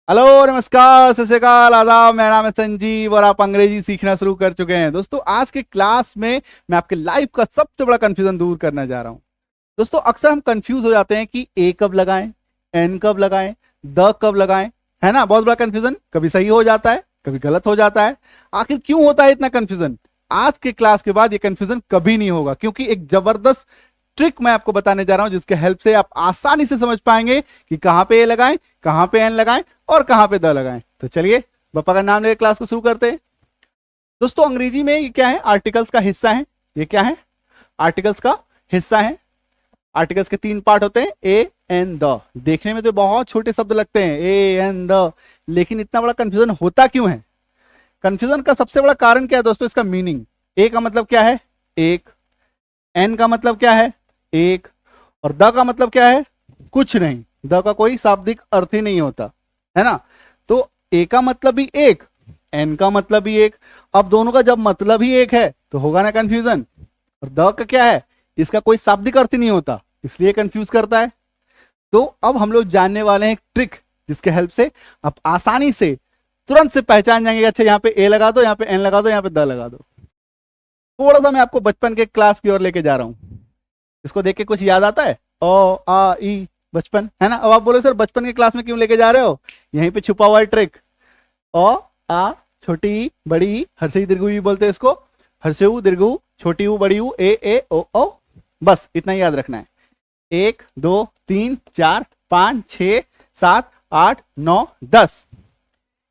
Hello, नमस्कार, सत श्री अकाल, आदाब। मेरा नाम है संजीव और आप अंग्रेजी सीखना शुरू कर चुके हैं। दोस्तों, आज के क्लास में मैं आपके लाइफ का सबसे बड़ा कंफ्यूजन दूर करने जा रहा हूं। दोस्तों, अक्सर हम कंफ्यूज हो जाते हैं कि ए कब लगाएं, एन कब लगाएं, द कब लगाएं, है ना। बहुत बड़ा कंफ्यूजन, कभी सही हो जाता है, कभी गलत हो जाता है। आखिर क्यों होता है इतना कंफ्यूजन? आज के क्लास के बाद ये कंफ्यूजन कभी नहीं होगा, क्योंकि एक जबरदस्त ट्रिक मैं आपको बताने जा रहा हूं, जिसके हेल्प से आप आसानी से समझ पाएंगे कि कहां पे ए लगाएं, कहां पे एन लगाएं और कहां पे द लगाएं। तो चलिए पापा का नाम लेकर क्लास को शुरू करते हैं। दोस्तों, अंग्रेजी में ये क्या है? आर्टिकल्स का हिस्सा है। ये क्या है? आर्टिकल्स का हिस्सा है। आर्टिकल्स के 3 पार्ट होते हैं, ए एन द। देखने में तो बहुत छोटे शब्द लगते हैं, ए एन द, लेकिन इतना बड़ा कंफ्यूजन होता क्यों है? कंफ्यूजन का सबसे बड़ा कारण क्या है दोस्तों? इसका मीनिंग। ए का मतलब क्या है? एक। एन का मतलब क्या है? एक। और द का मतलब क्या है? कुछ नहीं। द का कोई शाब्दिक अर्थ ही नहीं होता, है ना। तो ए का मतलब भी एक, एन का मतलब भी एक। अब दोनों का जब मतलब ही एक है तो होगा ना कंफ्यूजन। और द का क्या है? इसका कोई शाब्दिक अर्थ नहीं होता, इसलिए कंफ्यूज करता है। तो अब हम लोग जानने वाले हैं एक ट्रिक, जिसके हेल्प से आप आसानी से तुरंत से पहचान जाएंगे। अच्छा, यहाँ पे ए लगा दो, यहाँ पे एन लगा दो, यहाँ पे द लगा दो। थोड़ा सा मैं आपको बचपन के क्लास की ओर लेके जा रहा हूं। इसको देख के कुछ याद आता है? ओ आ ई, बचपन, है ना। अब आप बोलो सर बचपन के क्लास में क्यों लेके जा रहे हो? यहीं पे छुपा हुआ है ट्रिक। ओ आ, छोटी ई, बड़ी ई, हर्षई दीर्घ ई बोलते हैं इसको। हर्षऊ दीर्घ, छोटी ऊ, बड़ी ऊ, ए ओ। बस इतना ही याद रखना है। 1 2 3 4 5 6 7 8 9 10।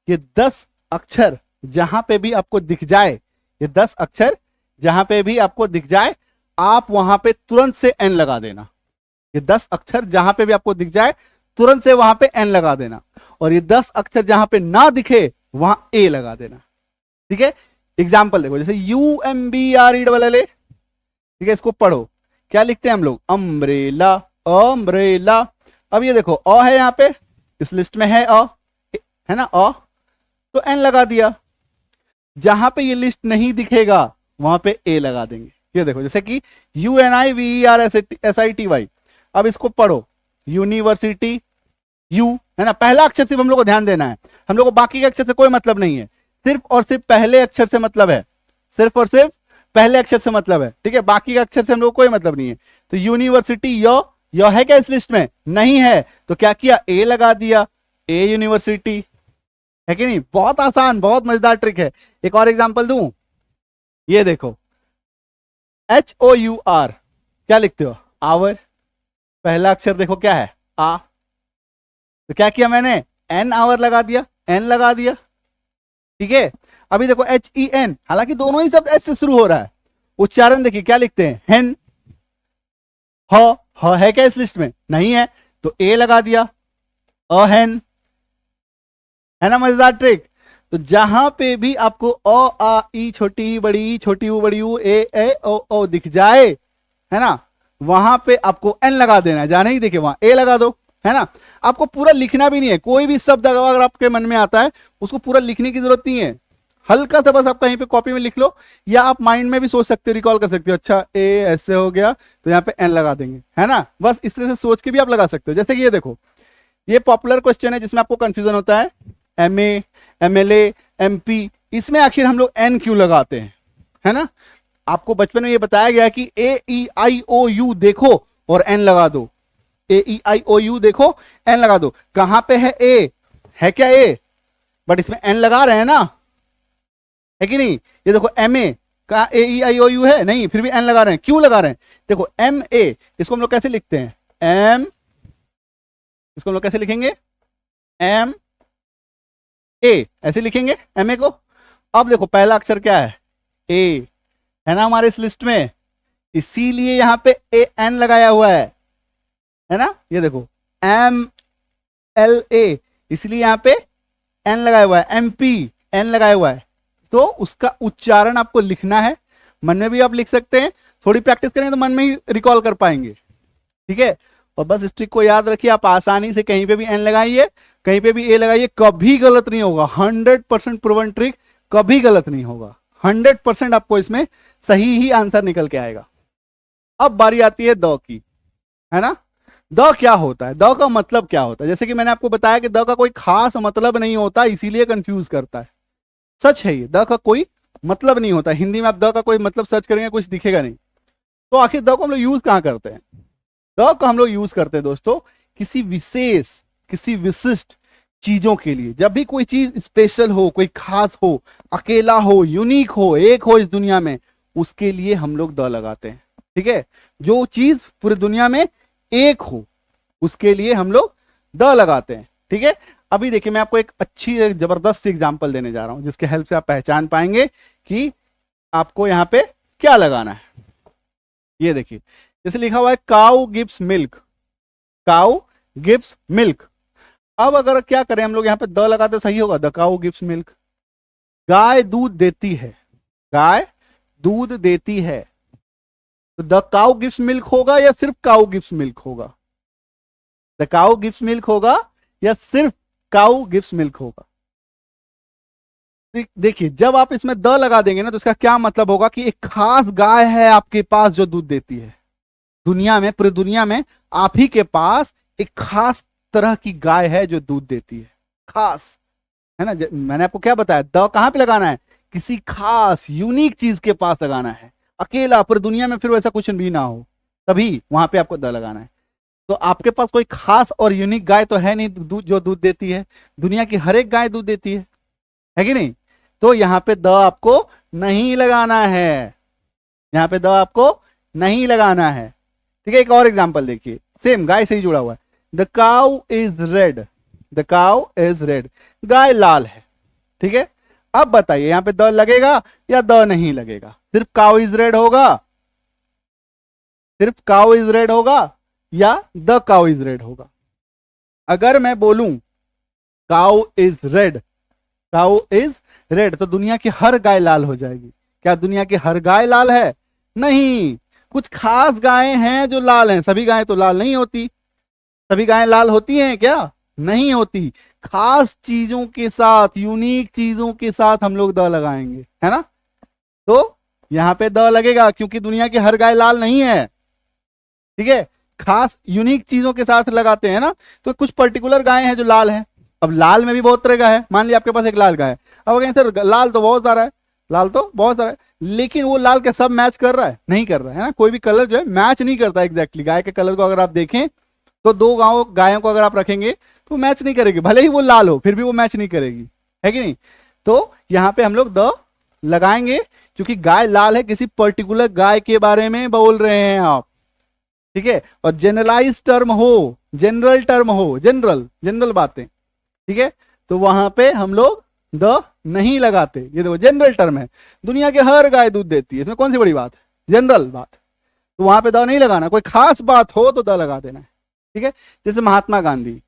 ये 10 अक्षर जहां पे भी आपको दिख जाए, ये 10 अक्षर जहां पे भी आपको दिख जाए, आप वहां पे तुरंत से एन लगा देना। ये 10 अक्षर जहां पे भी आपको दिख जाए, तुरंत से वहां पे एन लगा देना। और ये 10 अक्षर जहां पे ना दिखे, वहां ए लगा देना। ठीक है। एग्जाम्पल देखो, जैसे UMBRELLA, ठीक है। इसको पढ़ो, क्या लिखते हैं हम लोग? Umbrella, umbrella. अब ये देखो, अ है यहां पे, इस लिस्ट में है अ, है ना, अ। तो एन लगा दिया। जहां पे ये लिस्ट नहीं दिखेगा, वहां पे ए लगा देंगे। ये देखो, जैसे कि UNIVERSITY। अब इसको पढ़ो, यूनिवर्सिटी, यू, है ना। पहला अक्षर सिर्फ हम लोग को ध्यान देना है, हम लोग को बाकी के अक्षर से कोई मतलब नहीं है। सिर्फ और सिर्फ पहले अक्षर से मतलब है, सिर्फ और सिर्फ पहले अक्षर से मतलब है। ठीक है, बाकी के अक्षर से हम लोग को कोई मतलब नहीं है। तो यूनिवर्सिटी, यो है क्या इस लिस्ट में? नहीं है। तो क्या किया? ए लगा दिया, ए यूनिवर्सिटी, है कि नहीं। बहुत आसान, बहुत मजेदार ट्रिक है। एक और एग्जांपल दूं, ये देखो, HOUR, क्या लिखते हो? आवर। पहला अक्षर देखो क्या है? आ। तो क्या किया मैंने? एन आवर लगा दिया, एन लगा दिया। ठीक है। अभी देखो HEN, हालांकि दोनों ही शब्द एच से शुरू हो रहा है। उच्चारण देखिए क्या लिखते हैं? हेन। ह है क्या इस लिस्ट में? नहीं है। तो ए लगा दिया, अहेन, है ना। मजेदार ट्रिक। तो जहां पे भी आपको अ आ ई, छोटी ई, बड़ी ई, छोटी ऊ, बड़ी ऊ, ए ओ दिख जाए, है ना, वहां पे आपको एन लगा देना है। जहां नहीं दिखे वहां ए लगा दो, है ना। आपको पूरा लिखना भी नहीं है। कोई भी शब्द अगर आपके मन में आता है, उसको पूरा लिखने की जरूरत नहीं है। हल्का सा बस आप कहीं पे कॉपी में लिख लो, या आप माइंड में भी सोच सकते हो, रिकॉल कर सकते हो। अच्छा, ए ऐसे हो गया तो यहाँ पे एन लगा देंगे, है ना। बस इस तरह से सोच के भी आप लगा सकते हो। जैसे कि ये देखो, ये पॉपुलर क्वेश्चन है जिसमें आपको कंफ्यूजन होता है। MA, MLA, MP, इसमें आखिर हम लोग एन क्यों लगाते हैं, है ना। आपको बचपन में ये बताया गया कि AEIOU देखो और एन लगा दो। AEIOU देखो, एन लगा दो। कहां पे है ए? है क्या ए? बट इसमें एन लगा रहे हैं ना, है कि नहीं। ये देखो MA का AEIOU है नहीं, फिर भी एन लगा रहे हैं। क्यों लगा रहे हैं? देखो MA, इसको हम लोग कैसे लिखते हैं? एम, इसको हम लोग कैसे लिखेंगे? MA, ऐसे लिखेंगे MA को। अब देखो पहला अक्षर क्या है? ए, है ना हमारे इस लिस्ट में, इसीलिए यहां पे AN लगाया हुआ है ना। ये देखो MLA, इसलिए यहां पे एन लगाया हुआ है। MP, एन लगाया हुआ है। तो उसका उच्चारण आपको लिखना है। मन में भी आप लिख सकते हैं, थोड़ी प्रैक्टिस करेंगे तो मन में ही रिकॉल कर पाएंगे। ठीक है। और बस इस ट्रिक को याद रखिए, आप आसानी से कहीं पे भी एन लगाइए, कहीं पे भी ए लगाइए, कभी गलत नहीं होगा। 100% प्रूवन ट्रिक, कभी गलत नहीं होगा। 100% आपको इसमें सही ही आंसर निकल के आएगा। अब बारी आती है द की, है ना। द क्या होता है, द का मतलब क्या होता है, जैसे कि मैंने आपको बताया कि द का कोई खास मतलब नहीं होता, इसीलिए कंफ्यूज करता है। सच है ये, द का कोई मतलब नहीं होता। हिंदी में आप द का कोई मतलब सर्च करेंगे कुछ दिखेगा नहीं। तो आखिर द को हम लोग यूज कहां करते हैं? द को हम लोग यूज करते हैं दोस्तों किसी विशेष, किसी विशिष्ट चीजों के लिए। जब भी कोई चीज स्पेशल हो, कोई खास हो, अकेला हो, यूनिक हो, एक हो इस दुनिया में, उसके लिए हम लोग द लगाते हैं। ठीक है, जो चीज पूरी दुनिया में एक हो उसके लिए हम लोग द लगाते हैं। ठीक है, अभी देखिए मैं आपको एक अच्छी, एक जबरदस्त एग्जांपल देने जा रहा हूं जिसके हेल्प से आप पहचान पाएंगे कि आपको यहां पे क्या लगाना है। ये देखिए, जैसे लिखा हुआ है cow gives milk, cow gives milk. अब अगर क्या करें हम लोग यहां पे द लगाते तो सही होगा, द काउ गिव्स मिल्क। गाय दूध देती है, गाय दूध देती है, तो द काउ गिव्स मिल्क होगा या सिर्फ काउ गिव्स मिल्क होगा? द काउ गिव्स मिल्क होगा या सिर्फ काउ गिव्स मिल्क होगा? देखिए जब आप इसमें द लगा देंगे ना तो इसका क्या मतलब होगा कि एक खास गाय है आपके पास जो दूध देती है। दुनिया में, पूरी दुनिया में आप ही के पास एक खास तरह की गाय है जो दूध देती है, खास, है ना। मैंने आपको क्या बताया, द कहां पे लगाना है? किसी खास यूनिक चीज के पास लगाना है, अकेला पूरी दुनिया में फिर वैसा कुछ भी ना हो, तभी वहां पे आपको द लगाना है। तो आपके पास कोई खास और यूनिक गाय तो है नहीं दूध, जो दूध देती है। दुनिया की हर एक गाय दूध देती है कि नहीं? तो यहां पे द आपको नहीं लगाना है, यहां पे द आपको नहीं लगाना है। ठीक है, एक और एग्जांपल देखिए, सेम गाय से ही जुड़ा हुआ है। The cow is red, the cow is red, गाय लाल है। ठीक है, अब बताइए यहां पे द लगेगा या द नहीं लगेगा? सिर्फ काउ इज रेड होगा, सिर्फ काउ इज रेड होगा या द काउ इज रेड होगा? अगर मैं बोलूं cow is red, cow is red, तो दुनिया की हर गाय लाल हो जाएगी। क्या दुनिया की हर गाय लाल है? नहीं, कुछ खास गायें हैं जो लाल हैं, सभी गायें तो लाल नहीं होती। सभी गायें लाल होती हैं क्या? नहीं होती। खास चीजों के साथ, यूनिक चीजों के साथ हम लोग द लगाएंगे, है ना। तो यहां पे द लगेगा क्योंकि दुनिया की हर गाय लाल नहीं है। ठीक है, खास यूनिक चीजों के साथ लगाते हैं ना, तो कुछ पर्टिकुलर गाय हैं जो लाल हैं। अब लाल में भी बहुत तरह का है, मान लिया आपके पास एक लाल गाय है, अब कहें सर लाल तो बहुत सारा है, लाल तो बहुत सारा है, लेकिन वो लाल के सब मैच कर रहा है? नहीं कर रहा है ना, कोई भी कलर जो है मैच नहीं करता एग्जैक्टली। गाय के कलर को अगर आप देखें तो दो गायों को अगर आप रखेंगे तो मैच नहीं करेगी, भले ही वो लाल हो फिर भी वो मैच नहीं करेगी, है कि नहीं। तो यहां पे हम लोग द लगाएंगे क्योंकि गाय लाल है, किसी पर्टिकुलर गाय के बारे में बोल रहे हैं आप। ठीक है, और जनरलाइज टर्म हो, जनरल टर्म हो, जनरल जनरल बातें, ठीक है, तो वहां पे हम लोग द नहीं लगाते। ये देखो जनरल टर्म है, दुनिया के हर गाय दूध देती है, इसमें कौन सी बड़ी बात है? जनरल बात, तो वहां पे द नहीं लगाना। कोई खास बात हो तो द लगा देना है। ठीक है, जैसे महात्मा गांधी,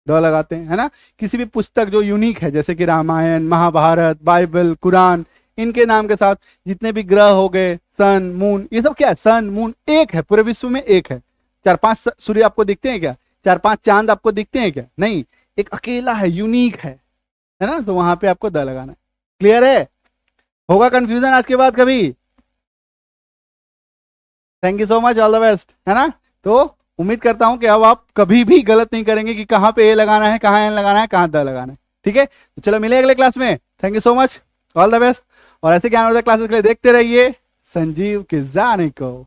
द लगाते हैं, है ना। किसी भी पुस्तक जो यूनिक है जैसे कि रामायण, महाभारत, बाइबल, कुरान, इनके नाम के साथ जितने भी ग्रह हो गए, सन, मून, ये सब क्या है? सन, मून एक है, पूरे विश्व में एक है। 4-5 सूर्य आपको दिखते हैं क्या? 4-5 चांद आपको दिखते हैं क्या? नहीं, एक अकेला है, यूनिक है ना। तो वहां पे आपको द लगाना है। क्लियर है? होगा कंफ्यूजन आज के बाद कभी? Thank you so much, all the best, है ना। तो उम्मीद करता हूं कि अब आप कभी भी गलत नहीं करेंगे कि कहां पे ए लगाना है, कहां एन लगाना है, कहां द लगाना है। ठीक है, तो चलो मिले अगले क्लास में। Thank you so much, all the best. और ऐसे ज्ञानवर्धक क्लासेस के लिए देखते रहिए संजीव किजानी को।